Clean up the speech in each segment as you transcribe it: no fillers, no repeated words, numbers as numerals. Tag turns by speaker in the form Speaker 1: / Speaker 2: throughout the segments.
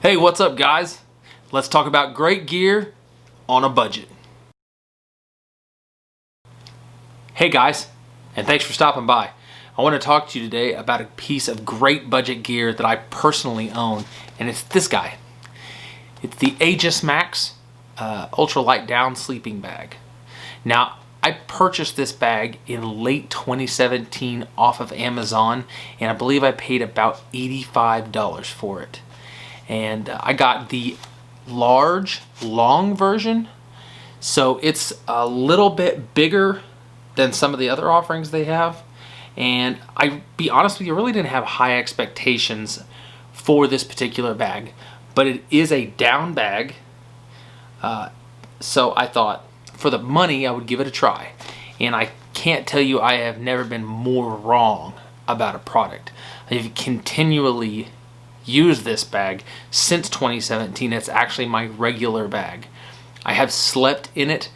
Speaker 1: Hey, what's up guys? Let's talk about great gear on a budget. Hey guys, and thanks for stopping by. I want to talk to you today about a piece of great budget gear that I personally own, and it's this guy. It's the Aegismax ultralight down sleeping bag. Now, I purchased this bag in late 2017 off of Amazon, and I believe I paid about $85 for it. And I got the large, long version, so it's a little bit bigger than some of the other offerings they have. And I be honest with you, I really didn't have high expectations for this particular bag, but it is a down bag. So I thought for the money I would give it a try. And I can't tell you I have never been more wrong about a product. I've continually used this bag since 2017. It's actually my regular bag. I have slept in it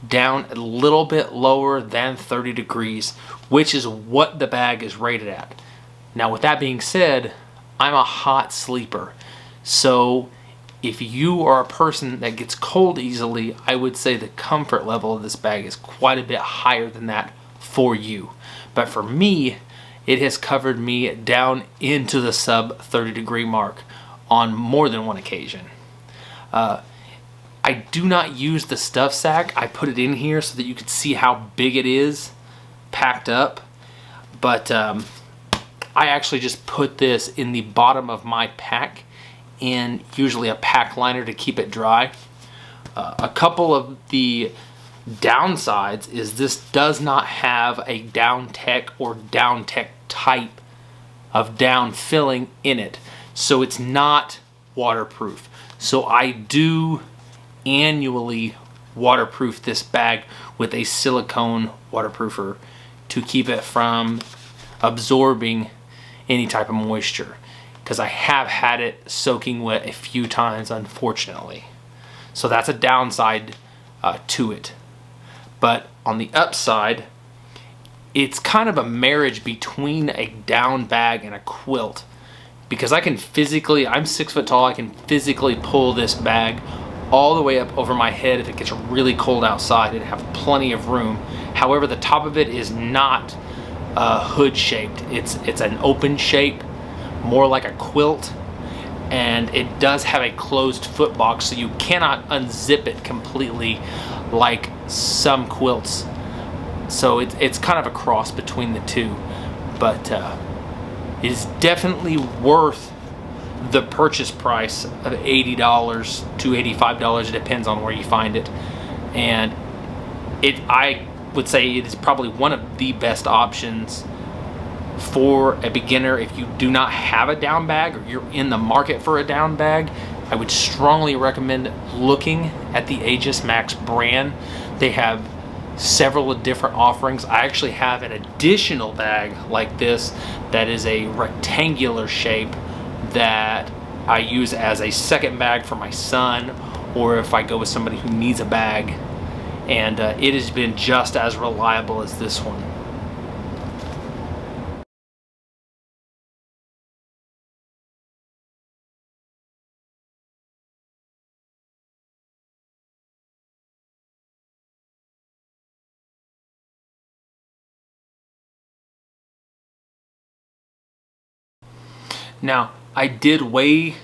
Speaker 1: down a little bit lower than 30 degrees, which is what the bag is rated at. Now, with that being said, I'm a hot sleeper. So if you are a person that gets cold easily, I would say the comfort level of this bag is quite a bit higher than that for you. But for me, it has covered me down into the sub 30 degree mark on more than one occasion. I do not use the stuff sack. I put it in here so that you could see how big it is packed up. But I actually just put this in the bottom of my pack, in usually a pack liner to keep it dry. A couple of the downsides is this does not have a down tech or down tech type of down filling in it, so it's not waterproof. So I do annually waterproof this bag with a silicone waterproofer to keep it from absorbing any type of moisture, because I have had it soaking wet a few times, unfortunately. So that's a downside to it. But on the upside, it's kind of a marriage between a down bag and a quilt, because I can physically, I'm 6 foot tall, I can physically pull this bag all the way up over my head if it gets really cold outside and have plenty of room. However, the top of it is not hood shaped. It's an open shape, more like a quilt, and it does have a closed foot box, so you cannot unzip it completely like some quilts. So it's kind of a cross between the two, but it is definitely worth the purchase price of $80 to $85. It depends on where you find it. And I would say it is probably one of the best options for a beginner. If you do not have a down bag, or you're in the market for a down bag, I would strongly recommend looking at the Aegismax brand. They have several different offerings. I actually have an additional bag like this that is a rectangular shape that I use as a second bag for my son, or if I go with somebody who needs a bag, and it has been just as reliable as this one. Now, I did weigh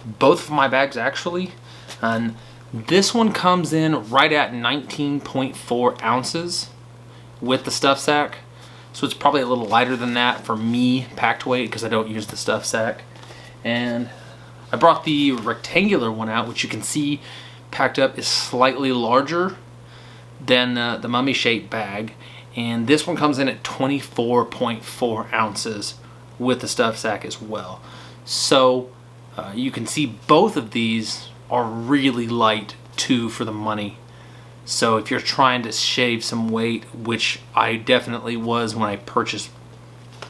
Speaker 1: both of my bags actually, and this one comes in right at 19.4 ounces with the stuff sack. So it's probably a little lighter than that for me packed weight, because I don't use the stuff sack. And I brought the rectangular one out, which you can see packed up is slightly larger than the mummy shaped bag. And this one comes in at 24.4 ounces with the stuff sack as well. So you can see both of these are really light too for the money. So if you're trying to shave some weight, which I definitely was when I purchased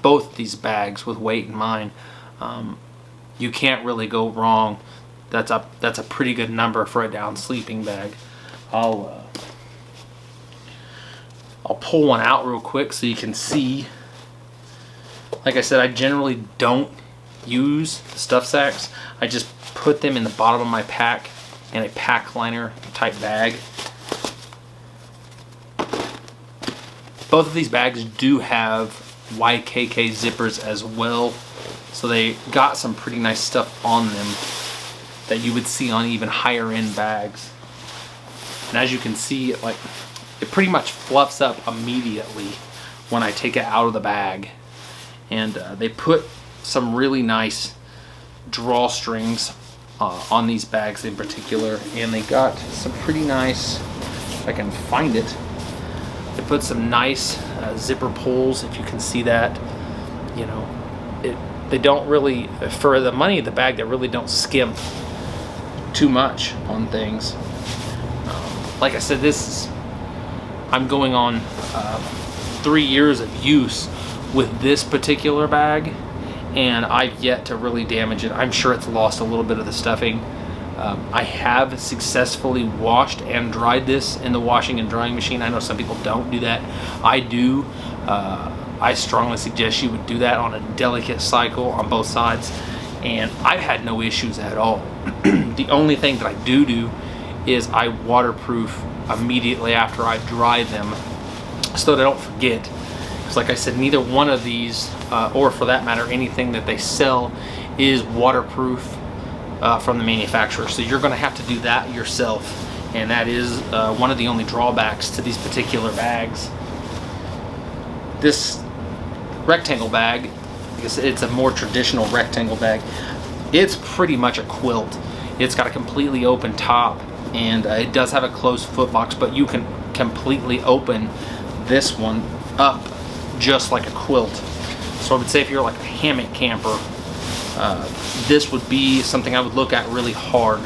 Speaker 1: both these bags with weight in mind, you can't really go wrong. That's a pretty good number for a down sleeping bag. I'll pull one out real quick so you can see. Like I said, I generally don't use stuff sacks. I just put them in the bottom of my pack in a pack liner type bag. Both of these bags do have YKK zippers as well, so they got some pretty nice stuff on them that you would see on even higher end bags. And as you can see, it pretty much fluffs up immediately when I take it out of the bag. And they put some really nice drawstrings on these bags in particular, and they got some pretty nice, if I can find it, they put some nice zipper pulls, if you can see that. You know, they don't really, for the money of the bag, they really don't skimp too much on things. Like I said, I'm going on 3 years of use with this particular bag, and I've yet to really damage it. I'm sure it's lost a little bit of the stuffing. I have successfully washed and dried this in the washing and drying machine. I know some people don't do that. I do. I strongly suggest you would do that on a delicate cycle on both sides, and I've had no issues at all. The only thing that I do is I waterproof immediately after I dry them so that I don't forget. Because like I said, neither one of these, or for that matter, anything that they sell is waterproof from the manufacturer. So you're going to have to do that yourself, and that is one of the only drawbacks to these particular bags. This rectangle bag, because it's a more traditional rectangle bag, it's pretty much a quilt. It's got a completely open top, and it does have a closed foot box, but you can completely open this one up just like a quilt. So I would say if you're like a hammock camper, this would be something I would look at really hard,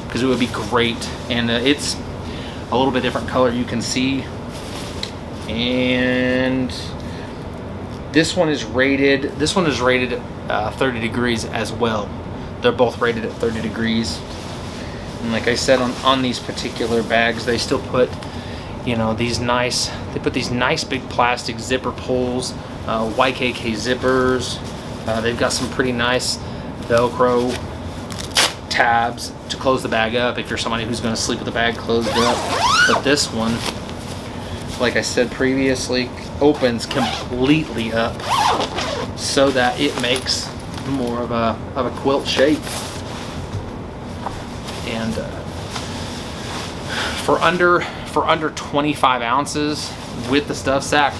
Speaker 1: because it would be great. And it's a little bit different color, you can see. And this one is rated 30 degrees as well. They're both rated at 30 degrees. And like I said, on these particular bags, they still put, you know, these nice big plastic zipper pulls, YKK zippers. They've got some pretty nice Velcro tabs to close the bag up if you're somebody who's going to sleep with the bag closed up. But this one, like I said previously, opens completely up so that it makes more of a quilt shape. And for under 25 ounces with the stuff sack,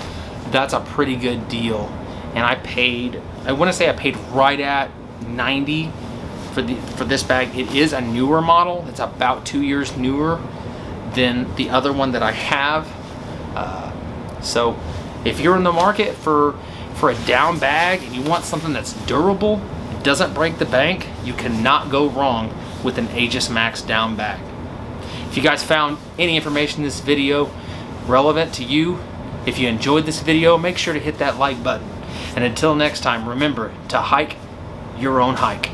Speaker 1: that's a pretty good deal. And I want to say I paid right at $90 for this bag. It is a newer model. It's about 2 years newer than the other one that I have. So if you're in the market for a down bag and you want something that's durable, it doesn't break the bank, you cannot go wrong with an Aegismax down bag. If you guys found any information in this video relevant to you, if you enjoyed this video, make sure to hit that like button. And until next time, remember to hike your own hike.